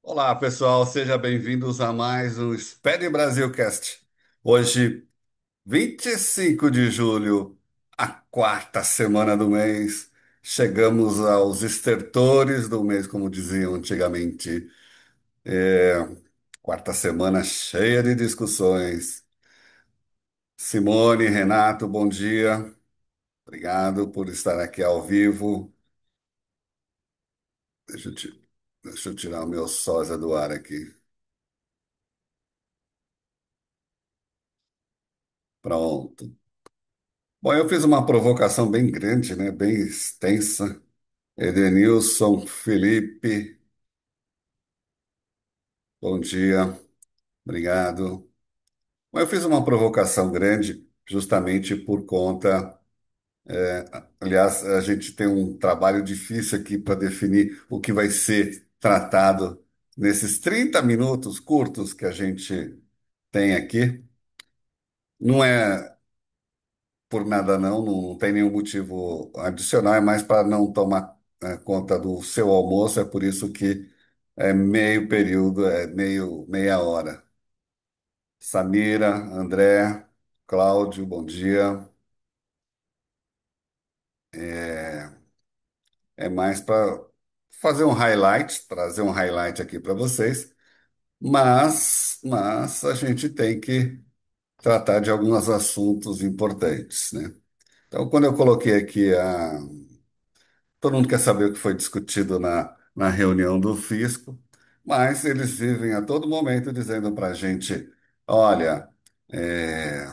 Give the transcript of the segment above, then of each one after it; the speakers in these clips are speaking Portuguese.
Olá, pessoal, sejam bem-vindos a mais um Sped Brasil Cast. Hoje, 25 de julho, a quarta semana do mês. Chegamos aos estertores do mês, como diziam antigamente. É, quarta semana cheia de discussões. Simone, Renato, bom dia. Obrigado por estar aqui ao vivo. Deixa eu, ti- deixa eu tirar o meu sósia do ar aqui. Pronto. Bom, eu fiz uma provocação bem grande, né? Bem extensa. Edenilson, Felipe, bom dia, obrigado. Bom, eu fiz uma provocação grande justamente por conta. Aliás, a gente tem um trabalho difícil aqui para definir o que vai ser tratado nesses 30 minutos curtos que a gente tem aqui. Não é por nada, não tem nenhum motivo adicional, é mais para não tomar conta do seu almoço, é por isso que é meio período, meia hora. Samira, André, Cláudio, bom dia. É, é mais para fazer um highlight, trazer um highlight aqui para vocês, mas a gente tem que tratar de alguns assuntos importantes, né? Então, quando eu coloquei aqui todo mundo quer saber o que foi discutido na reunião do fisco, mas eles vivem a todo momento dizendo para a gente: olha, é,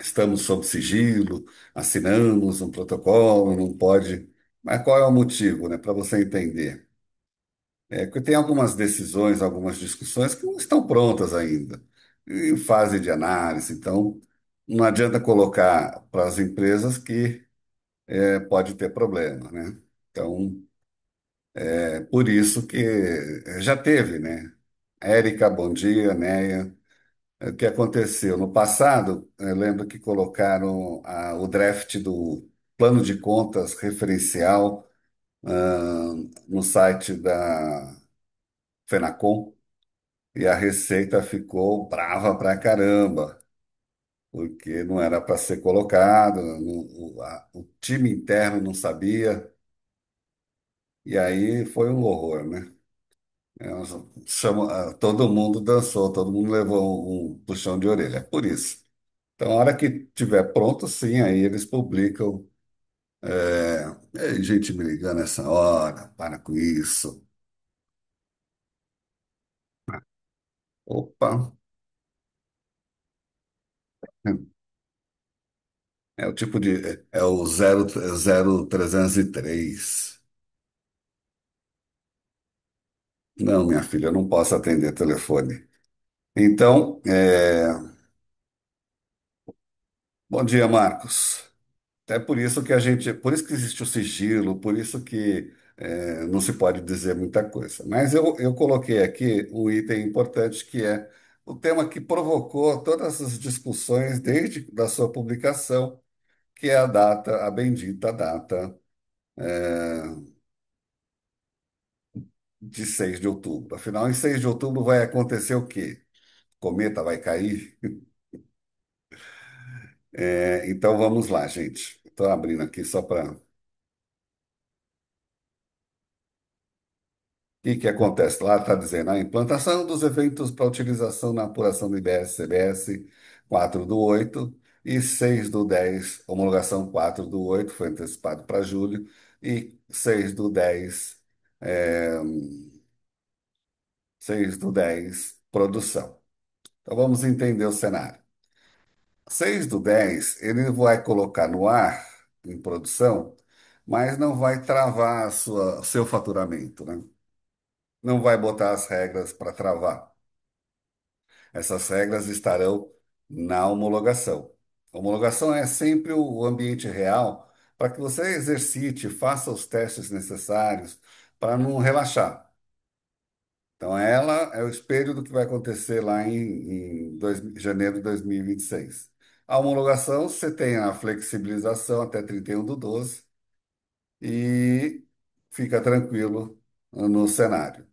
estamos sob sigilo, assinamos um protocolo, não pode. Mas qual é o motivo, né? Para você entender. É que tem algumas decisões, algumas discussões que não estão prontas ainda, em fase de análise. Então, não adianta colocar para as empresas que pode ter problema, né? Então, por isso que já teve, né? Érica, bom dia, Neia. O que aconteceu? No passado, eu lembro que colocaram o draft do plano de contas referencial no site da Fenacom e a Receita ficou brava pra caramba, porque não era para ser colocado, o time interno não sabia, e aí foi um horror, né? Todo mundo dançou, todo mundo levou um puxão de orelha. É por isso. Então, a hora que tiver pronto, sim, aí eles publicam. Gente me ligando essa hora, para com isso. Opa, é o tipo de. É o 0303. Não, minha filha, eu não posso atender telefone. Então, bom dia, Marcos. É por isso que a gente, por isso que existe o sigilo, por isso que não se pode dizer muita coisa. Mas eu coloquei aqui um item importante que é o tema que provocou todas as discussões desde da sua publicação, que é a data, a bendita data de 6 de outubro. Afinal, em 6 de outubro vai acontecer o quê? Cometa vai cair? Então vamos lá, gente. Estou abrindo aqui só para que acontece? Lá está dizendo a implantação dos eventos para utilização na apuração do IBS-CBS 4 do 8 e 6 do 10, homologação 4 do 8 foi antecipado para julho, e 6 do 10, é, 6 do 10, produção. Então vamos entender o cenário. 6 do 10 ele vai colocar no ar, em produção, mas não vai travar seu faturamento, né? Não vai botar as regras para travar. Essas regras estarão na homologação. A homologação é sempre o ambiente real para que você exercite, faça os testes necessários para não relaxar. Então, ela é o espelho do que vai acontecer lá em janeiro de 2026. A homologação, você tem a flexibilização até 31 do 12 e fica tranquilo no cenário.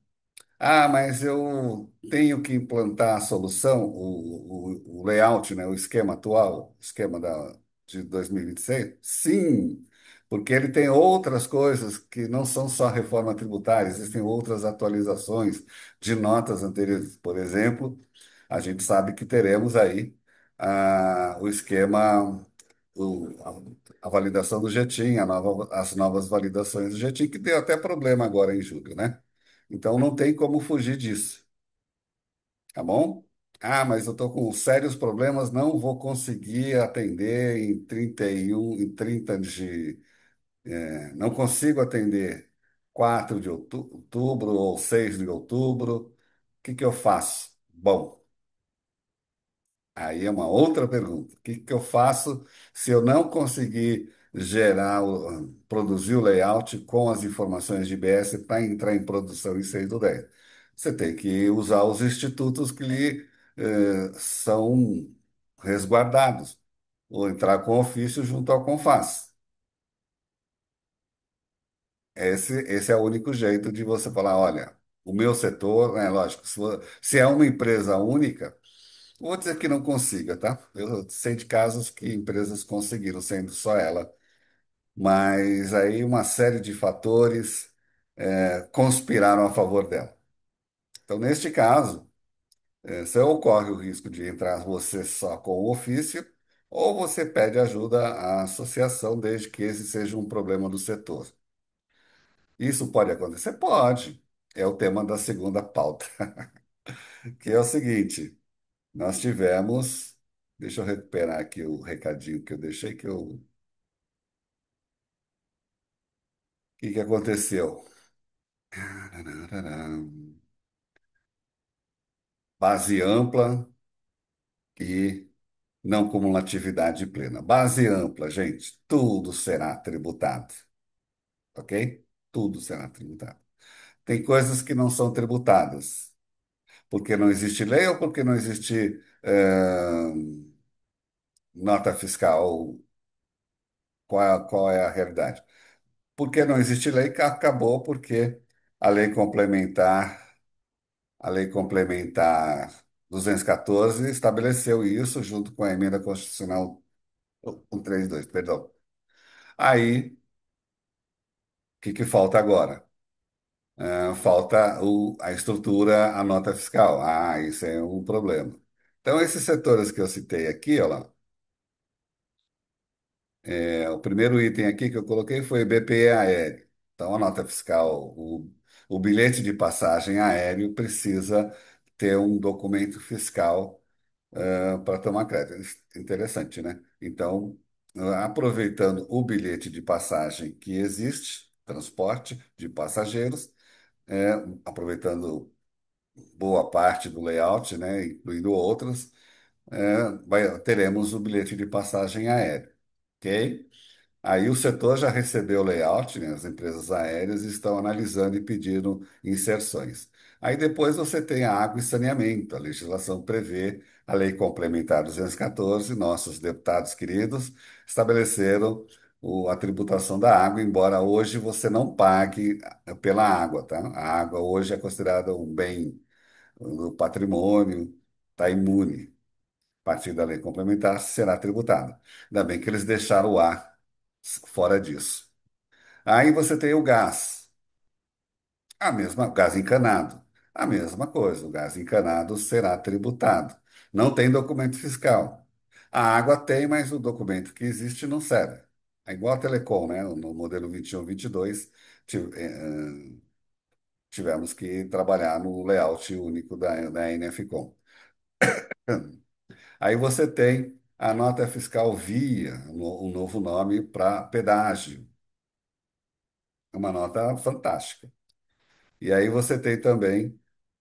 Ah, mas eu tenho que implantar a solução, o layout, né, o esquema atual, o esquema de 2026? Sim, porque ele tem outras coisas que não são só reforma tributária, existem outras atualizações de notas anteriores. Por exemplo, a gente sabe que teremos aí o esquema, a validação do JETIM, as novas validações do JETIM, que deu até problema agora em julho, né? Então não tem como fugir disso, tá bom? Ah, mas eu estou com sérios problemas, não vou conseguir atender em 31, em 30 de. Não consigo atender 4 de outubro ou 6 de outubro. O que que eu faço? Bom, aí é uma outra pergunta. O que que eu faço se eu não conseguir produzir o layout com as informações de IBS para entrar em produção em 6 do 10? Você tem que usar os institutos que lhe são resguardados, ou entrar com ofício junto ao CONFAS. Esse é o único jeito de você falar, olha, o meu setor, é lógico, se é uma empresa única, vou dizer que não consiga, tá? Eu sei de casos que empresas conseguiram, sendo só ela, mas aí uma série de fatores conspiraram a favor dela. Então, neste caso, você ocorre o risco de entrar você só com o ofício, ou você pede ajuda à associação, desde que esse seja um problema do setor. Isso pode acontecer? Pode. É o tema da segunda pauta, que é o seguinte: nós tivemos. Deixa eu recuperar aqui o recadinho que eu deixei, o que aconteceu? Base ampla e não cumulatividade plena. Base ampla, gente, tudo será tributado, ok? Tudo será tributado. Tem coisas que não são tributadas, porque não existe lei ou porque não existe nota fiscal. Qual é a realidade? Porque não existe lei, acabou porque a lei complementar, a lei complementar 214 estabeleceu isso junto com a emenda constitucional 132, perdão. Aí, o que falta agora? Falta a estrutura, a nota fiscal. Ah, isso é um problema. Então, esses setores que eu citei aqui, ó lá, o primeiro item aqui que eu coloquei foi BPE aéreo. Então, a nota fiscal, o bilhete de passagem aéreo precisa ter um documento fiscal para tomar crédito. Interessante, né? Então, aproveitando o bilhete de passagem que existe, transporte de passageiros, é, aproveitando boa parte do layout, né, incluindo outros, teremos o bilhete de passagem aéreo, ok? Aí o setor já recebeu o layout, né? As empresas aéreas estão analisando e pedindo inserções. Aí depois você tem a água e saneamento. A legislação prevê, a Lei Complementar 214, nossos deputados queridos estabeleceram a tributação da água, embora hoje você não pague pela água, tá? A água hoje é considerada um bem do patrimônio, está imune. A partir da lei complementar, será tributada. Ainda bem que eles deixaram o ar fora disso. Aí você tem o gás, gás encanado. A mesma coisa, o gás encanado será tributado. Não tem documento fiscal. A água tem, mas o documento que existe não serve. É igual a Telecom, né? No modelo 21, 22, tivemos que trabalhar no layout único da NFCom. Aí você tem a nota fiscal via, um novo nome para pedágio. É uma nota fantástica. E aí você tem também,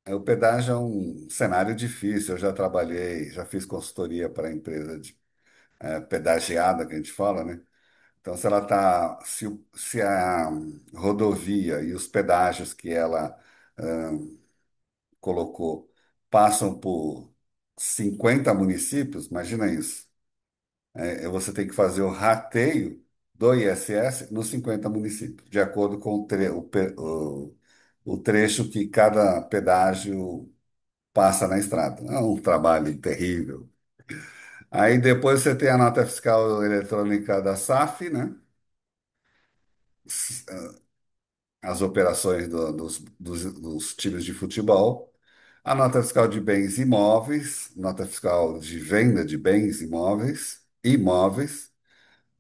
o pedágio é um cenário difícil. Eu já trabalhei, já fiz consultoria para a empresa de pedagiada, que a gente fala, né? Então, se ela tá, se a rodovia e os pedágios que ela colocou passam por 50 municípios, imagina isso. Você tem que fazer o rateio do ISS nos 50 municípios, de acordo com o trecho que cada pedágio passa na estrada. É um trabalho terrível. Aí depois você tem a nota fiscal eletrônica da SAF, né? As operações dos times de futebol. A nota fiscal de bens imóveis, nota fiscal de venda de bens imóveis,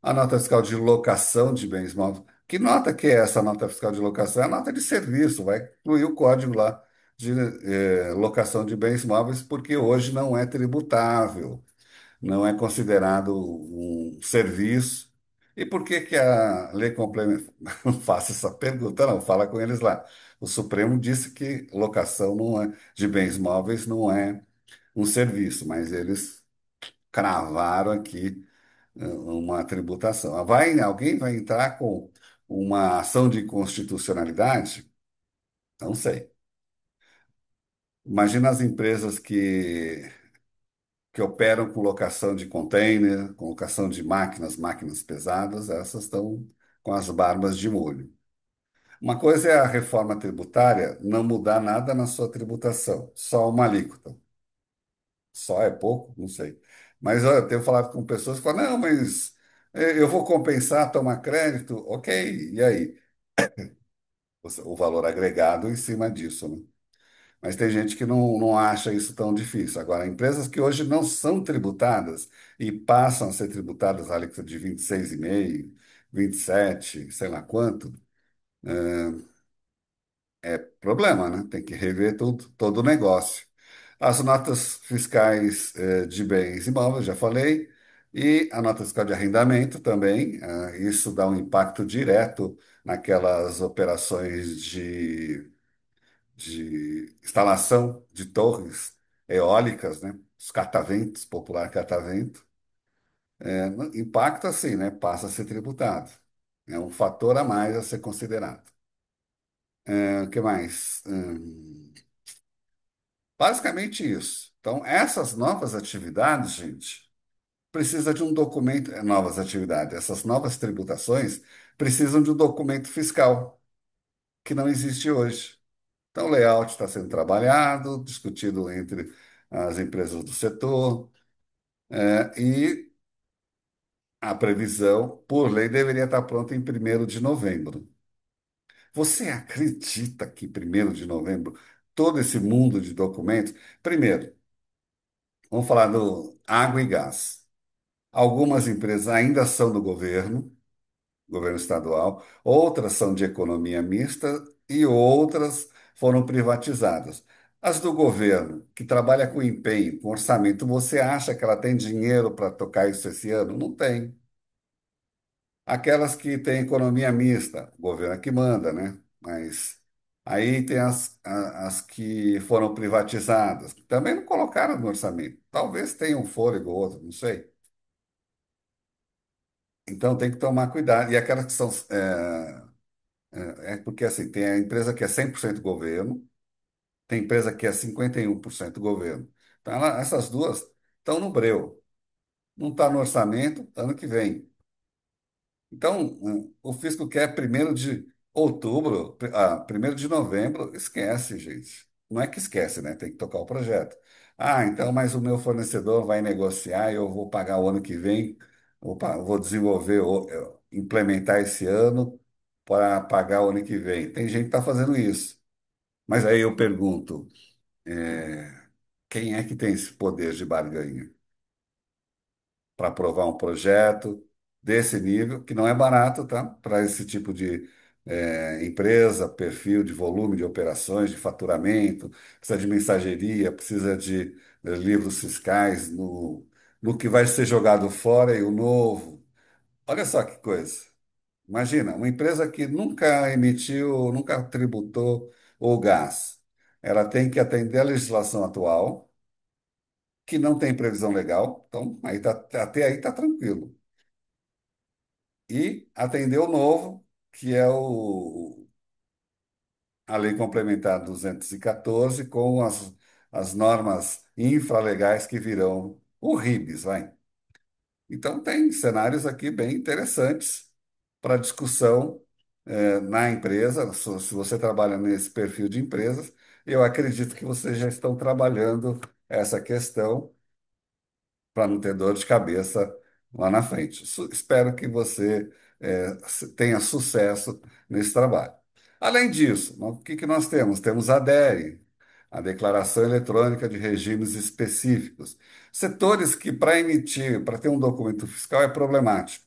a nota fiscal de locação de bens imóveis. Que nota que é essa nota fiscal de locação? É a nota de serviço, vai incluir o código lá de locação de bens imóveis, porque hoje não é tributável, não é considerado um serviço. E por que que a lei complementar faça essa pergunta? Não, fala com eles lá. O Supremo disse que locação não é, de bens móveis não é um serviço, mas eles cravaram aqui uma tributação. Alguém vai entrar com uma ação de inconstitucionalidade? Não sei. Imagina as empresas que operam com locação de container, com locação de máquinas pesadas, essas estão com as barbas de molho. Uma coisa é a reforma tributária não mudar nada na sua tributação, só uma alíquota. Só é pouco? Não sei. Mas olha, eu tenho falado com pessoas que falam, não, mas eu vou compensar, tomar crédito, ok, e aí? O valor agregado em cima disso, né? Mas tem gente que não acha isso tão difícil. Agora, empresas que hoje não são tributadas e passam a ser tributadas a alíquota de 26,5%, 27%, sei lá quanto, é problema, né? Tem que rever tudo, todo o negócio. As notas fiscais de bens imóveis, já falei, e a nota fiscal de arrendamento também. Isso dá um impacto direto naquelas operações de instalação de torres eólicas, né? Os cataventos, popular catavento. Impacta assim, né? Passa a ser tributado. É um fator a mais a ser considerado. O que mais? Basicamente isso. Então, essas novas atividades, gente, precisa de um documento, novas atividades, essas novas tributações precisam de um documento fiscal, que não existe hoje. Então, o layout está sendo trabalhado, discutido entre as empresas do setor, e a previsão, por lei, deveria estar pronta em 1º de novembro. Você acredita que 1º de novembro, todo esse mundo de documentos. Primeiro, vamos falar do água e gás. Algumas empresas ainda são do governo estadual, outras são de economia mista e outras foram privatizadas. As do governo, que trabalha com empenho, com orçamento, você acha que ela tem dinheiro para tocar isso esse ano? Não tem. Aquelas que têm economia mista, o governo é que manda, né? Mas aí tem as que foram privatizadas, que também não colocaram no orçamento. Talvez tenha um fôlego ou outro, não sei. Então tem que tomar cuidado. E aquelas que são. É porque assim, tem a empresa que é 100% governo, tem empresa que é 51% governo. Então essas duas estão no breu. Não está no orçamento, ano que vem. Então, o fisco quer 1º de outubro, 1º de novembro, esquece, gente. Não é que esquece, né? Tem que tocar o projeto. Ah, então, mas o meu fornecedor vai negociar e eu vou pagar o ano que vem, vou desenvolver, implementar esse ano para pagar o ano que vem. Tem gente que está fazendo isso. Mas aí eu pergunto, quem é que tem esse poder de barganha para aprovar um projeto desse nível, que não é barato, tá? Para esse tipo de empresa, perfil de volume de operações, de faturamento, precisa de mensageria, precisa de livros fiscais no que vai ser jogado fora e o novo. Olha só que coisa. Imagina, uma empresa que nunca emitiu, nunca tributou o gás. Ela tem que atender a legislação atual, que não tem previsão legal, então até aí está tranquilo. E atender o novo, que é a Lei Complementar 214, com as normas infralegais que virão o RIBS, vai. Então, tem cenários aqui bem interessantes para discussão. na empresa, se você trabalha nesse perfil de empresas, eu acredito que vocês já estão trabalhando essa questão para não ter dor de cabeça lá na frente. Espero que você tenha sucesso nesse trabalho. Além disso, o que que nós temos? Temos a DERE, a Declaração Eletrônica de Regimes Específicos. Setores que, para emitir, para ter um documento fiscal, é problemático.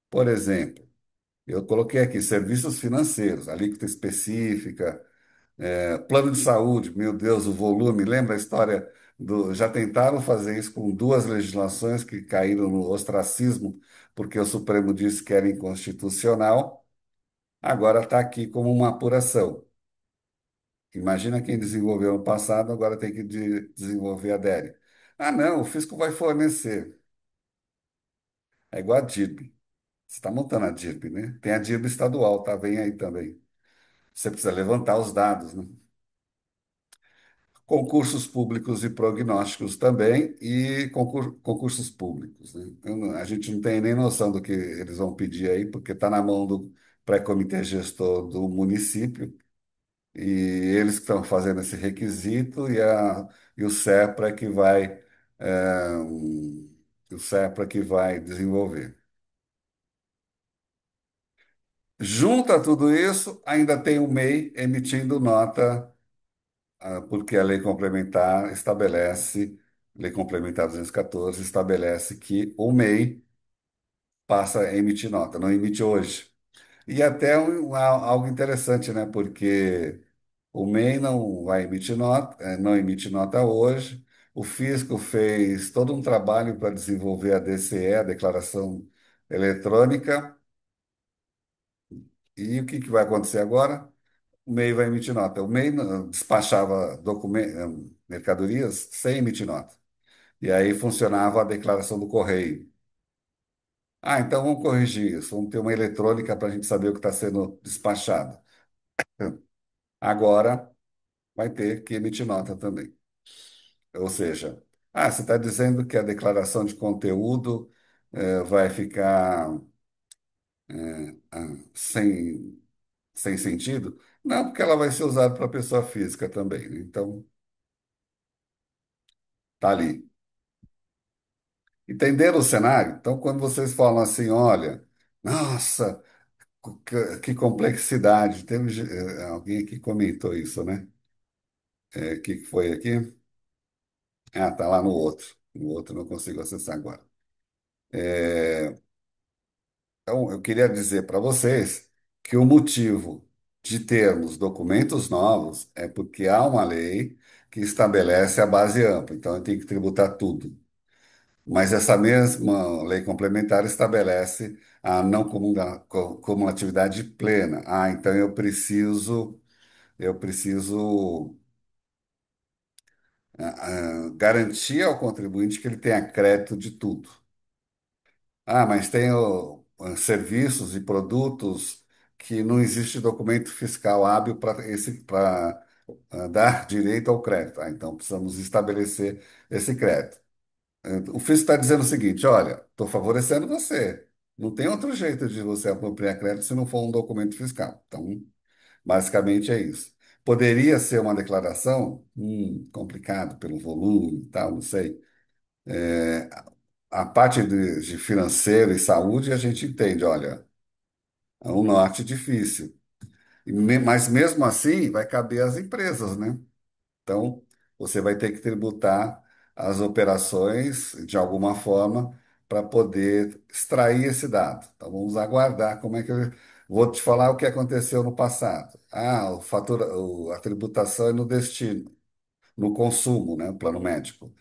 Por exemplo, eu coloquei aqui serviços financeiros, alíquota específica, plano de saúde, meu Deus, o volume. Lembra a história do. Já tentaram fazer isso com duas legislações que caíram no ostracismo, porque o Supremo disse que era inconstitucional. Agora está aqui como uma apuração. Imagina quem desenvolveu no passado, agora tem que desenvolver a DERE. Ah, não, o fisco vai fornecer. É igual a DIRB. Você está montando a DIRB, né? Tem a DIRB estadual, tá? Vem aí também. Você precisa levantar os dados, né? Concursos públicos e prognósticos também, e concursos públicos, né? A gente não tem nem noção do que eles vão pedir aí, porque está na mão do pré-comitê gestor do município, e eles que estão fazendo esse requisito, e o SEPRA que vai, é, o SEPRA que vai desenvolver. Junto a tudo isso, ainda tem o MEI emitindo nota. Porque a lei complementar estabelece, lei complementar 214 estabelece que o MEI passa a emitir nota, não emite hoje. E até algo interessante, né? Porque o MEI não vai emitir nota, não emite nota hoje. O fisco fez todo um trabalho para desenvolver a DCE, a Declaração Eletrônica. E o que que vai acontecer agora? O MEI vai emitir nota. O MEI despachava mercadorias sem emitir nota. E aí funcionava a declaração do correio. Ah, então vamos corrigir isso. Vamos ter uma eletrônica para a gente saber o que está sendo despachado. Agora vai ter que emitir nota também. Ou seja, você está dizendo que a declaração de conteúdo vai ficar sem sentido? Não, porque ela vai ser usada para pessoa física também, né? Então, tá ali. Entenderam o cenário? Então, quando vocês falam assim, olha, nossa, que complexidade. Teve alguém aqui comentou isso, né? O que que foi aqui? Ah, tá lá no outro. No outro não consigo acessar agora. É, então, eu queria dizer para vocês que o motivo de termos documentos novos é porque há uma lei que estabelece a base ampla. Então, eu tenho que tributar tudo. Mas essa mesma lei complementar estabelece a não cumulatividade plena. Ah, então eu preciso garantir ao contribuinte que ele tenha crédito de tudo. Ah, mas tem serviços e produtos que não existe documento fiscal hábil para dar direito ao crédito. Ah, então precisamos estabelecer esse crédito. O fisco está dizendo o seguinte: olha, estou favorecendo você. Não tem outro jeito de você apropriar crédito se não for um documento fiscal. Então, basicamente é isso. Poderia ser uma declaração? Complicado pelo volume e tal, não sei. A parte de financeiro e saúde a gente entende, olha, é um norte difícil. Mas mesmo assim vai caber às empresas, né? Então, você vai ter que tributar as operações de alguma forma para poder extrair esse dado. Então, vamos aguardar como é que eu vou te falar o que aconteceu no passado. A tributação é no destino, no consumo, né? O plano médico.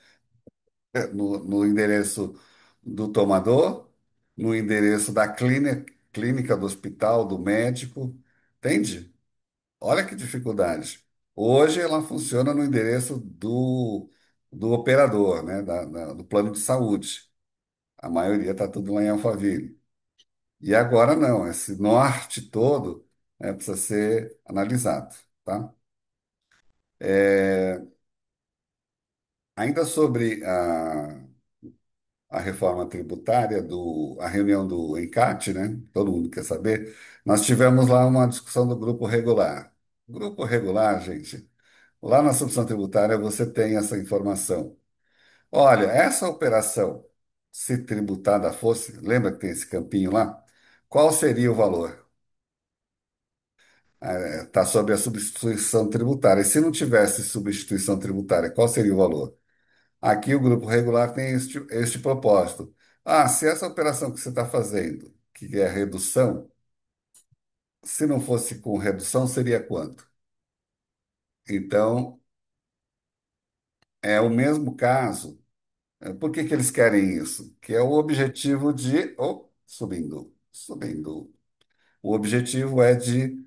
No endereço do tomador, no endereço da clínica do hospital, do médico, entende? Olha que dificuldade. Hoje ela funciona no endereço do operador, né, do plano de saúde. A maioria está tudo lá em Alphaville. E agora não, esse norte todo precisa ser analisado, tá? Ainda sobre a reforma tributária, a reunião do ENCAT, né? Todo mundo quer saber. Nós tivemos lá uma discussão do grupo regular. Grupo regular, gente, lá na substituição tributária você tem essa informação. Olha, essa operação, se tributada fosse, lembra que tem esse campinho lá? Qual seria o valor? Está sobre a substituição tributária. E se não tivesse substituição tributária, qual seria o valor? Aqui o grupo regular tem este propósito. Ah, se essa operação que você está fazendo, que é redução, se não fosse com redução, seria quanto? Então, é o mesmo caso. Por que que eles querem isso? Que é o objetivo de. Oh, subindo. O objetivo é de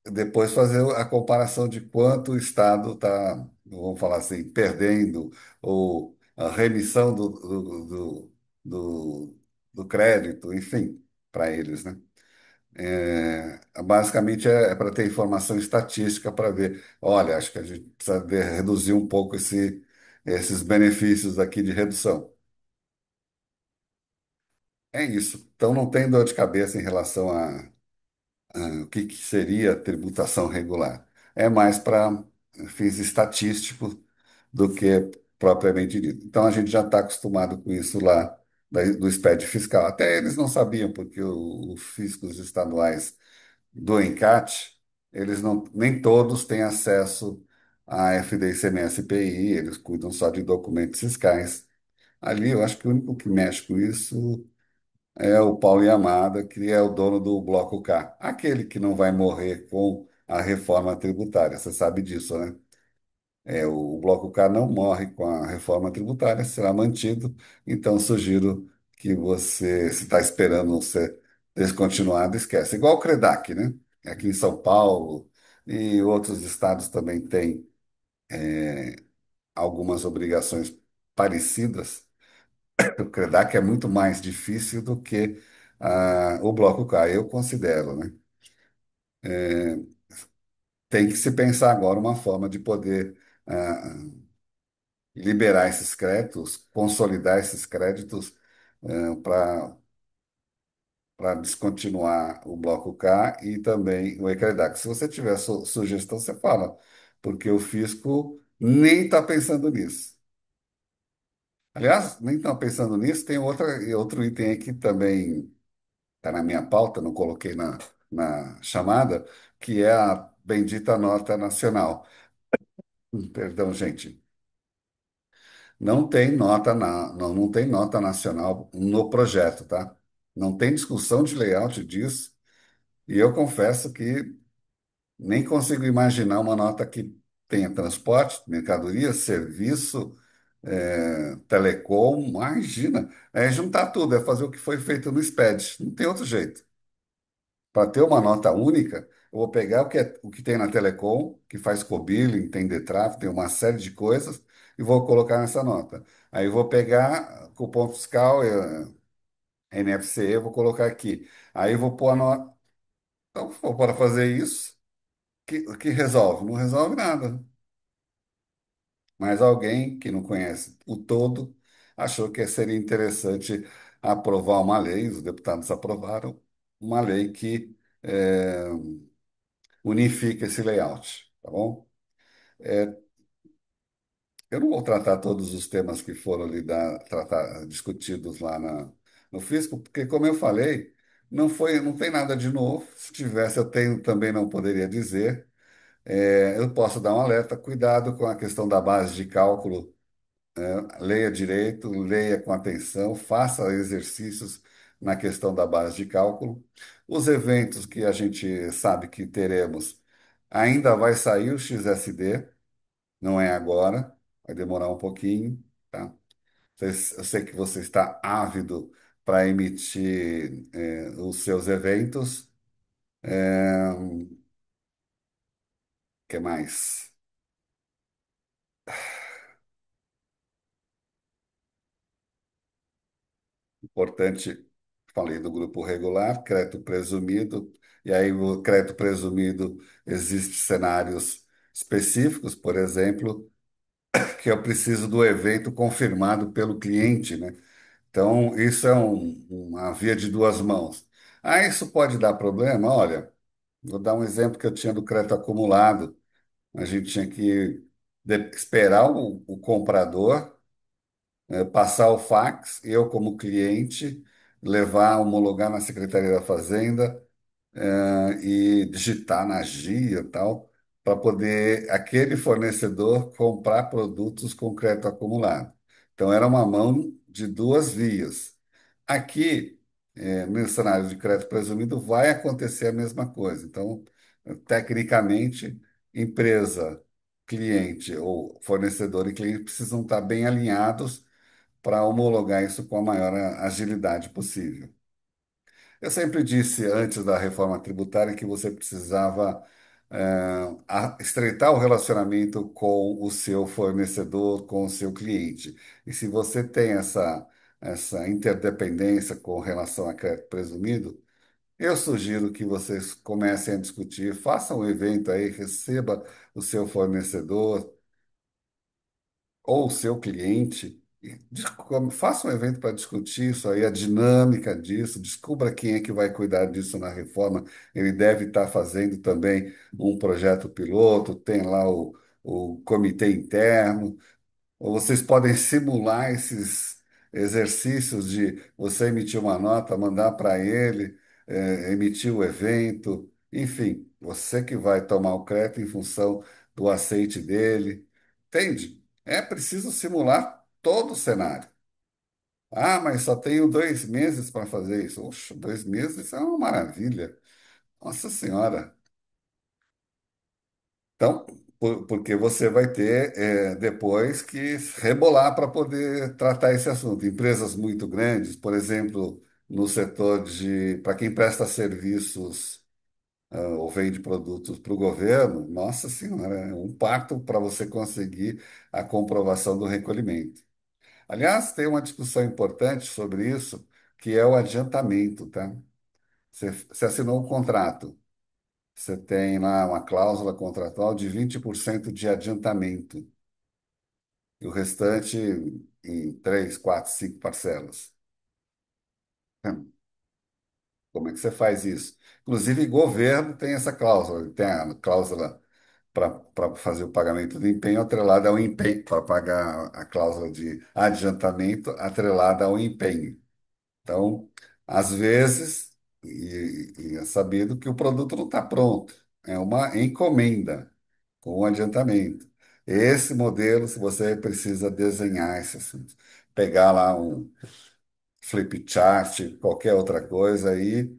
depois fazer a comparação de quanto o Estado está, vamos falar assim, perdendo, ou a remissão do, do crédito, enfim, para eles, né? Basicamente é para ter informação estatística para ver, olha, acho que a gente precisa reduzir um pouco esses benefícios aqui de redução. É isso. Então não tem dor de cabeça em relação o que que seria tributação regular. É mais para fins estatísticos do que propriamente dito. Então a gente já está acostumado com isso lá do SPED fiscal. Até eles não sabiam, porque os fiscos estaduais do ENCAT, eles não, nem todos têm acesso à FDIC-MS-PI, eles cuidam só de documentos fiscais. Ali eu acho que o único que mexe com isso é o Paulo Yamada, que é o dono do Bloco K, aquele que não vai morrer com a reforma tributária. Você sabe disso, né? O Bloco K não morre com a reforma tributária, será mantido. Então, sugiro que você, se está esperando ser descontinuado, esquece. Igual o CREDAC, né? Aqui em São Paulo e outros estados também têm algumas obrigações parecidas. O CREDAC é muito mais difícil do que o Bloco K, eu considero, né? Tem que se pensar agora uma forma de poder liberar esses créditos, consolidar esses créditos para descontinuar o Bloco K e também o ECREDAC. Se você tiver sugestão, você fala, porque o fisco nem está pensando nisso. Aliás, nem está pensando nisso, tem outro item aí que também está na minha pauta, não coloquei na chamada, que é a bendita nota nacional. Perdão, gente. Não tem nota nacional no projeto, tá? Não tem discussão de layout disso. E eu confesso que nem consigo imaginar uma nota que tenha transporte, mercadoria, serviço, telecom. Imagina. É juntar tudo, é fazer o que foi feito no SPED. Não tem outro jeito. Para ter uma nota única, eu vou pegar o que tem na Telecom, que faz co-billing, tem Detrave, tem uma série de coisas, e vou colocar nessa nota. Aí eu vou pegar cupom fiscal, NFC, eu vou colocar aqui. Aí eu vou pôr a nota. Então, para fazer isso, que resolve? Não resolve nada. Mas alguém que não conhece o todo achou que seria interessante aprovar uma lei, os deputados aprovaram uma lei que unifica esse layout, tá bom? É, eu não vou tratar todos os temas que foram ali discutidos lá no Fisco, porque, como eu falei, não tem nada de novo. Se tivesse, eu tenho, também não poderia dizer. Eu posso dar um alerta, cuidado com a questão da base de cálculo. Leia direito, leia com atenção, faça exercícios na questão da base de cálculo. Os eventos que a gente sabe que teremos, ainda vai sair o XSD, não é agora, vai demorar um pouquinho, tá? Eu sei que você está ávido para emitir os seus eventos. Que mais? Importante, falei do grupo regular, crédito presumido, e aí o crédito presumido existe cenários específicos, por exemplo, que eu preciso do evento confirmado pelo cliente, né? Então, isso é uma via de duas mãos. Ah, isso pode dar problema? Olha, vou dar um exemplo que eu tinha do crédito acumulado. A gente tinha que esperar o comprador passar o fax, eu como cliente, levar, homologar na Secretaria da Fazenda, e digitar na GIA e tal, para poder aquele fornecedor comprar produtos com crédito acumulado. Então, era uma mão de duas vias. Aqui, no cenário de crédito presumido, vai acontecer a mesma coisa. Então, tecnicamente, empresa, cliente ou fornecedor e cliente precisam estar bem alinhados para homologar isso com a maior agilidade possível. Eu sempre disse antes da reforma tributária que você precisava estreitar o relacionamento com o seu fornecedor, com o seu cliente. E se você tem essa interdependência com relação a crédito presumido, eu sugiro que vocês comecem a discutir, façam um evento aí, receba o seu fornecedor, ou o seu cliente, e faça um evento para discutir isso aí, a dinâmica disso, descubra quem é que vai cuidar disso na reforma. Ele deve estar fazendo também um projeto piloto, tem lá o comitê interno, ou vocês podem simular esses exercícios de você emitir uma nota, mandar para ele, emitir o evento, enfim, você que vai tomar o crédito em função do aceite dele. Entende? É preciso simular todo o cenário. Ah, mas só tenho 2 meses para fazer isso. Oxe, 2 meses é uma maravilha. Nossa Senhora. Então, porque você vai ter depois que rebolar para poder tratar esse assunto. Empresas muito grandes, por exemplo, no setor de, para quem presta serviços ou vende produtos para o governo, nossa senhora, é um parto para você conseguir a comprovação do recolhimento. Aliás, tem uma discussão importante sobre isso, que é o adiantamento, tá? Você assinou um contrato. Você tem lá uma cláusula contratual de 20% de adiantamento e o restante em 3, 4, 5 parcelas. Como é que você faz isso? Inclusive, governo tem essa cláusula, tem a cláusula para fazer o pagamento do empenho atrelada ao empenho, para pagar a cláusula de adiantamento atrelada ao empenho. Então, às vezes, e é sabido que o produto não está pronto, é uma encomenda com um adiantamento. Esse modelo, se você precisa desenhar esse assunto, pegar lá um flip chart, qualquer outra coisa aí,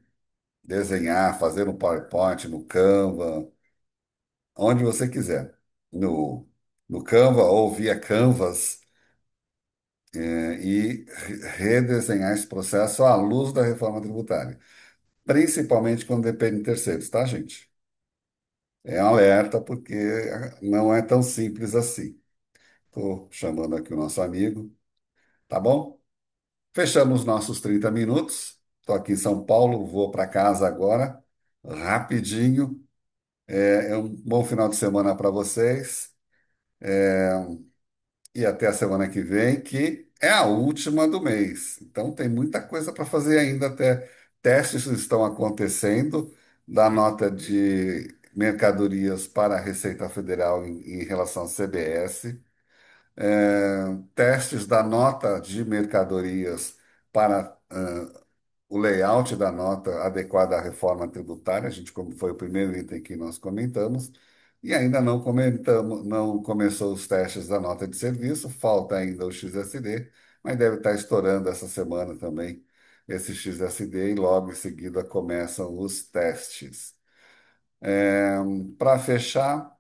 desenhar, fazer no PowerPoint, no Canva, onde você quiser. No Canva ou via Canvas, e redesenhar esse processo à luz da reforma tributária. Principalmente quando depende de terceiros, tá, gente? É um alerta porque não é tão simples assim. Estou chamando aqui o nosso amigo, tá bom? Fechamos nossos 30 minutos. Estou aqui em São Paulo, vou para casa agora, rapidinho. É um bom final de semana para vocês. E até a semana que vem, que é a última do mês. Então tem muita coisa para fazer ainda até testes estão acontecendo da nota de mercadorias para a Receita Federal em relação à CBS, testes da nota de mercadorias para o layout da nota adequada à reforma tributária, a gente como foi o primeiro item que nós comentamos, e ainda não comentamos, não começou os testes da nota de serviço, falta ainda o XSD, mas deve estar estourando essa semana também esse XSD e logo em seguida começam os testes. Para fechar,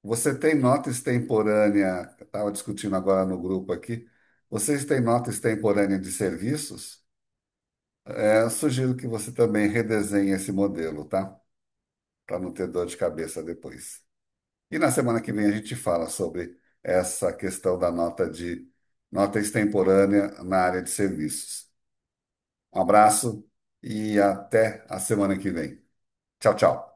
você tem nota extemporânea, estava discutindo agora no grupo aqui, vocês têm nota extemporânea de serviços? Sugiro que você também redesenhe esse modelo, tá? Para não ter dor de cabeça depois. E na semana que vem a gente fala sobre essa questão da nota extemporânea na área de serviços. Um abraço e até a semana que vem. Tchau, tchau.